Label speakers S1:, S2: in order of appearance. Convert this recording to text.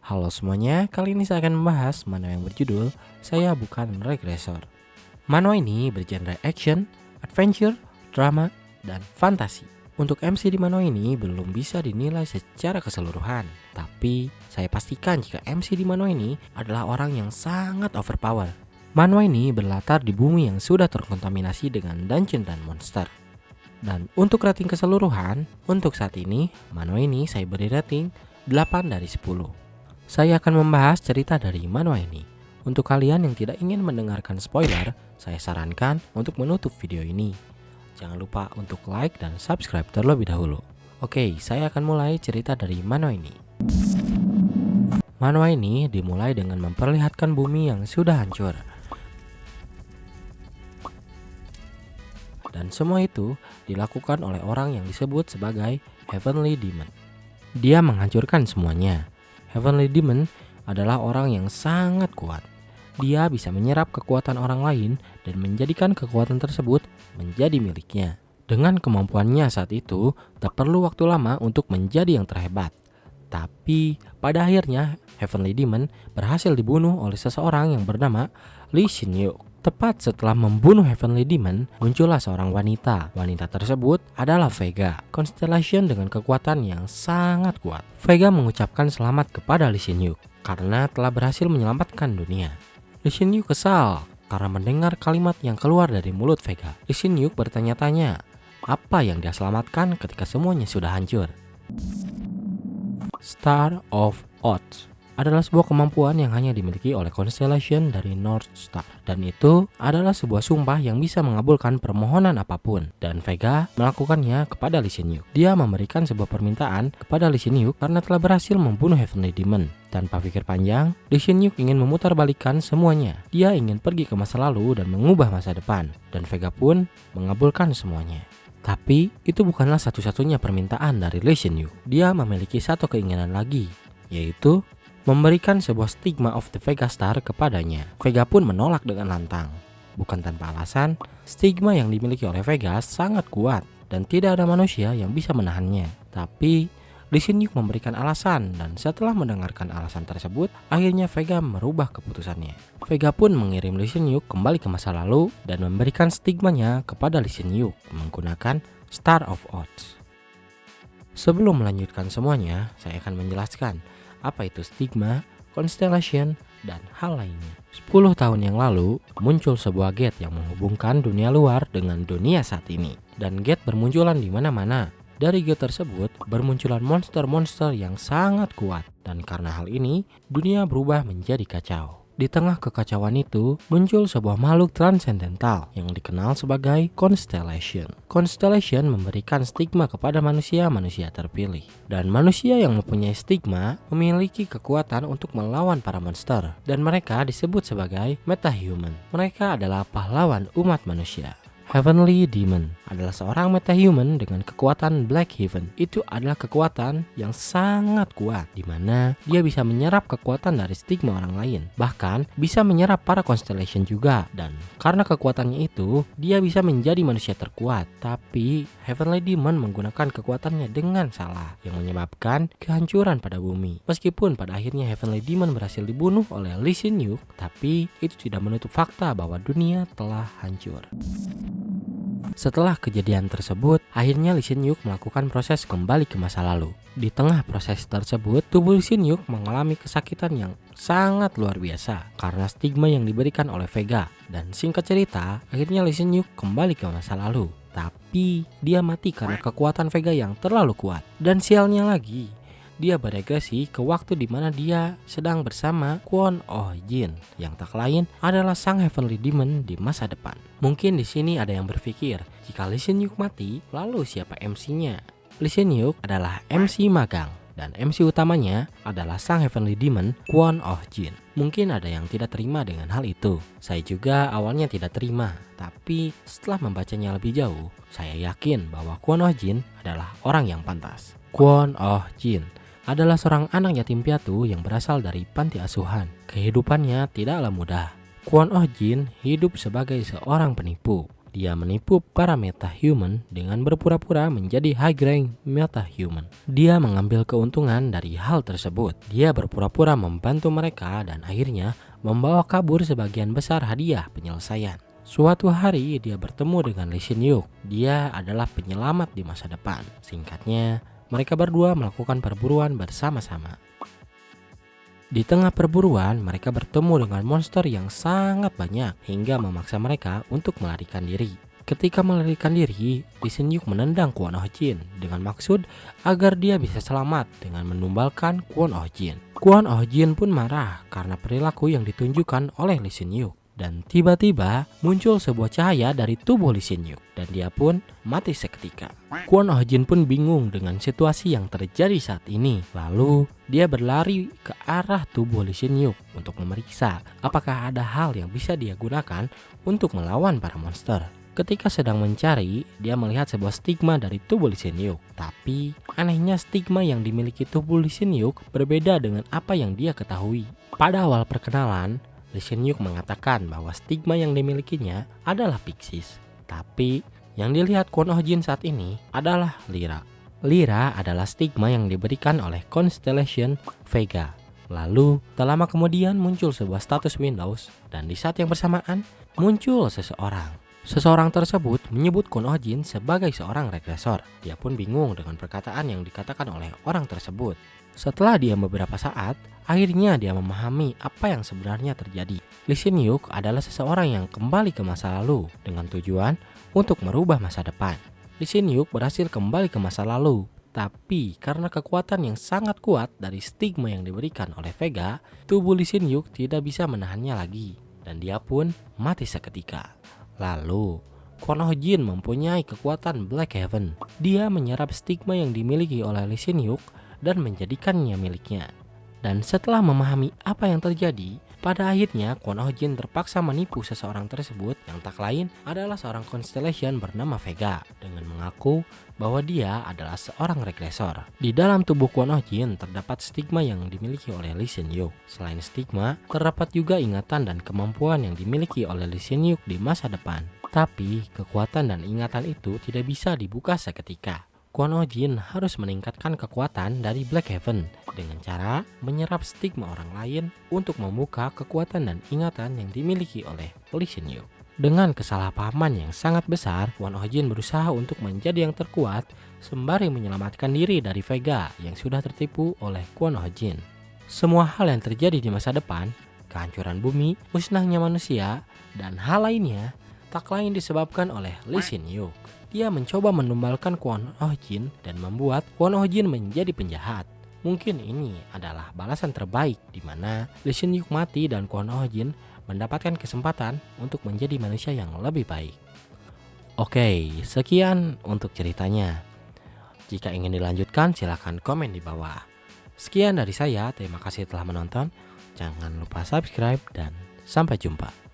S1: Halo semuanya, kali ini saya akan membahas manhwa yang berjudul Saya Bukan Regresor. Manhwa ini bergenre action, adventure, drama, dan fantasi. Untuk MC di manhwa ini belum bisa dinilai secara keseluruhan, tapi saya pastikan jika MC di manhwa ini adalah orang yang sangat overpower. Manhwa ini berlatar di bumi yang sudah terkontaminasi dengan dungeon dan monster. Dan untuk rating keseluruhan, untuk saat ini, manhwa ini saya beri rating 8 dari 10. Saya akan membahas cerita dari manhwa ini. Untuk kalian yang tidak ingin mendengarkan spoiler, saya sarankan untuk menutup video ini. Jangan lupa untuk like dan subscribe terlebih dahulu. Oke, saya akan mulai cerita dari manhwa ini. Manhwa ini dimulai dengan memperlihatkan bumi yang sudah hancur. Dan semua itu dilakukan oleh orang yang disebut sebagai Heavenly Demon. Dia menghancurkan semuanya. Heavenly Demon adalah orang yang sangat kuat. Dia bisa menyerap kekuatan orang lain dan menjadikan kekuatan tersebut menjadi miliknya. Dengan kemampuannya saat itu, tak perlu waktu lama untuk menjadi yang terhebat. Tapi pada akhirnya, Heavenly Demon berhasil dibunuh oleh seseorang yang bernama Lee Shin-yuk. Tepat setelah membunuh Heavenly Demon, muncullah seorang wanita. Wanita tersebut adalah Vega, Constellation dengan kekuatan yang sangat kuat. Vega mengucapkan selamat kepada Lee Shin-yuk karena telah berhasil menyelamatkan dunia. Lee Shin-yuk kesal karena mendengar kalimat yang keluar dari mulut Vega. Lee Shin-yuk bertanya-tanya, apa yang dia selamatkan ketika semuanya sudah hancur? Star of Oz adalah sebuah kemampuan yang hanya dimiliki oleh Constellation dari North Star. Dan itu adalah sebuah sumpah yang bisa mengabulkan permohonan apapun. Dan Vega melakukannya kepada Lee Shin-yuk. Dia memberikan sebuah permintaan kepada Lee Shin-yuk karena telah berhasil membunuh Heavenly Demon. Tanpa pikir panjang, Lee Shin-yuk ingin memutarbalikkan semuanya. Dia ingin pergi ke masa lalu dan mengubah masa depan. Dan Vega pun mengabulkan semuanya. Tapi itu bukanlah satu-satunya permintaan dari Lee Shin-yuk. Dia memiliki satu keinginan lagi, yaitu memberikan sebuah stigma of the Vega Star kepadanya. Vega pun menolak dengan lantang. Bukan tanpa alasan, stigma yang dimiliki oleh Vega sangat kuat dan tidak ada manusia yang bisa menahannya. Tapi Lee Shin-yuk memberikan alasan dan setelah mendengarkan alasan tersebut, akhirnya Vega merubah keputusannya. Vega pun mengirim Lee Shin-yuk kembali ke masa lalu dan memberikan stigmanya kepada Lee Shin-yuk menggunakan Star of Oz. Sebelum melanjutkan semuanya, saya akan menjelaskan apa itu stigma, constellation, dan hal lainnya. 10 tahun yang lalu, muncul sebuah gate yang menghubungkan dunia luar dengan dunia saat ini. Dan gate bermunculan di mana-mana. Dari gate tersebut, bermunculan monster-monster yang sangat kuat. Dan karena hal ini, dunia berubah menjadi kacau. Di tengah kekacauan itu, muncul sebuah makhluk transcendental yang dikenal sebagai Constellation. Constellation memberikan stigma kepada manusia-manusia terpilih. Dan manusia yang mempunyai stigma memiliki kekuatan untuk melawan para monster. Dan mereka disebut sebagai metahuman. Mereka adalah pahlawan umat manusia. Heavenly Demon adalah seorang metahuman dengan kekuatan Black Heaven. Itu adalah kekuatan yang sangat kuat, di mana dia bisa menyerap kekuatan dari stigma orang lain. Bahkan bisa menyerap para Constellation juga. Dan karena kekuatannya itu, dia bisa menjadi manusia terkuat. Tapi Heavenly Demon menggunakan kekuatannya dengan salah, yang menyebabkan kehancuran pada bumi. Meskipun pada akhirnya Heavenly Demon berhasil dibunuh oleh Lee Shin-yuk, tapi itu tidak menutup fakta bahwa dunia telah hancur. Setelah kejadian tersebut, akhirnya Lee Shin-yuk melakukan proses kembali ke masa lalu. Di tengah proses tersebut, tubuh Lee Shin-yuk mengalami kesakitan yang sangat luar biasa karena stigma yang diberikan oleh Vega. Dan singkat cerita, akhirnya Lee Shin-yuk kembali ke masa lalu. Tapi dia mati karena kekuatan Vega yang terlalu kuat. Dan sialnya lagi, dia beregresi ke waktu di mana dia sedang bersama Kwon Oh Jin yang tak lain adalah sang Heavenly Demon di masa depan. Mungkin di sini ada yang berpikir, jika Lee Shin-yuk mati, lalu siapa MC-nya? Lee Shin-yuk adalah MC magang dan MC utamanya adalah sang Heavenly Demon Kwon Oh Jin. Mungkin ada yang tidak terima dengan hal itu. Saya juga awalnya tidak terima, tapi setelah membacanya lebih jauh, saya yakin bahwa Kwon Oh Jin adalah orang yang pantas. Kwon Oh Jin adalah seorang anak yatim piatu yang berasal dari panti asuhan. Kehidupannya tidaklah mudah. Kwon Oh Jin hidup sebagai seorang penipu. dia menipu para metahuman dengan berpura-pura menjadi high rank metahuman. Dia mengambil keuntungan dari hal tersebut. Dia berpura-pura membantu mereka dan akhirnya membawa kabur sebagian besar hadiah penyelesaian. Suatu hari dia bertemu dengan Lee Sin Yuk. Dia adalah penyelamat di masa depan. Singkatnya, mereka berdua melakukan perburuan bersama-sama. Di tengah perburuan, mereka bertemu dengan monster yang sangat banyak hingga memaksa mereka untuk melarikan diri. Ketika melarikan diri, Lee Sin Yuk menendang Kwon Oh Jin dengan maksud agar dia bisa selamat dengan menumbalkan Kwon Oh Jin. Kwon Oh Jin pun marah karena perilaku yang ditunjukkan oleh Lee Sin Yuk. Dan tiba-tiba muncul sebuah cahaya dari tubuh Lee Sin Yuk dan dia pun mati seketika. Kwon Oh Jin pun bingung dengan situasi yang terjadi saat ini. Lalu dia berlari ke arah tubuh Lee Sin Yuk untuk memeriksa apakah ada hal yang bisa dia gunakan untuk melawan para monster. Ketika sedang mencari, dia melihat sebuah stigma dari tubuh Lee Sin Yuk. Tapi anehnya stigma yang dimiliki tubuh Lee Sin Yuk berbeda dengan apa yang dia ketahui. Pada awal perkenalan, Lee Sin Yuk mengatakan bahwa stigma yang dimilikinya adalah Pixies. Tapi yang dilihat Kwon Oh Jin saat ini adalah Lyra. Lyra adalah stigma yang diberikan oleh Constellation Vega. Lalu tak lama kemudian muncul sebuah status Windows dan di saat yang bersamaan muncul seseorang. Seseorang tersebut menyebut Kwon Oh Jin sebagai seorang regresor. Dia pun bingung dengan perkataan yang dikatakan oleh orang tersebut. Setelah diam beberapa saat, akhirnya dia memahami apa yang sebenarnya terjadi. Lee Sin Yuk adalah seseorang yang kembali ke masa lalu dengan tujuan untuk merubah masa depan. Lee Sin Yuk berhasil kembali ke masa lalu, tapi karena kekuatan yang sangat kuat dari stigma yang diberikan oleh Vega, tubuh Lee Sin Yuk tidak bisa menahannya lagi dan dia pun mati seketika. Lalu, Kwon Oh Jin mempunyai kekuatan Black Heaven. Dia menyerap stigma yang dimiliki oleh Lee Sin Yuk dan menjadikannya miliknya. Dan setelah memahami apa yang terjadi, pada akhirnya Kwon Oh Jin terpaksa menipu seseorang tersebut yang tak lain adalah seorang Constellation bernama Vega dengan mengaku bahwa dia adalah seorang regresor. Di dalam tubuh Kwon Oh Jin terdapat stigma yang dimiliki oleh Lee Sin Yuk. Selain stigma, terdapat juga ingatan dan kemampuan yang dimiliki oleh Lee Sin Yuk di masa depan. Tapi kekuatan dan ingatan itu tidak bisa dibuka seketika. Kwon Oh Jin harus meningkatkan kekuatan dari Black Heaven dengan cara menyerap stigma orang lain untuk membuka kekuatan dan ingatan yang dimiliki oleh Lee Sin Yuk. Dengan kesalahpahaman yang sangat besar, Kwon Oh Jin berusaha untuk menjadi yang terkuat sembari menyelamatkan diri dari Vega yang sudah tertipu oleh Kwon Oh Jin. Semua hal yang terjadi di masa depan, kehancuran bumi, musnahnya manusia, dan hal lainnya tak lain disebabkan oleh Lee Sin Yuk. Dia mencoba menumbalkan Kwon Oh Jin dan membuat Kwon Oh Jin menjadi penjahat. Mungkin ini adalah balasan terbaik di mana Lee Sin Yuk mati dan Kwon Oh Jin mendapatkan kesempatan untuk menjadi manusia yang lebih baik. Oke, sekian untuk ceritanya. Jika ingin dilanjutkan silahkan komen di bawah. Sekian dari saya, terima kasih telah menonton. Jangan lupa subscribe dan sampai jumpa.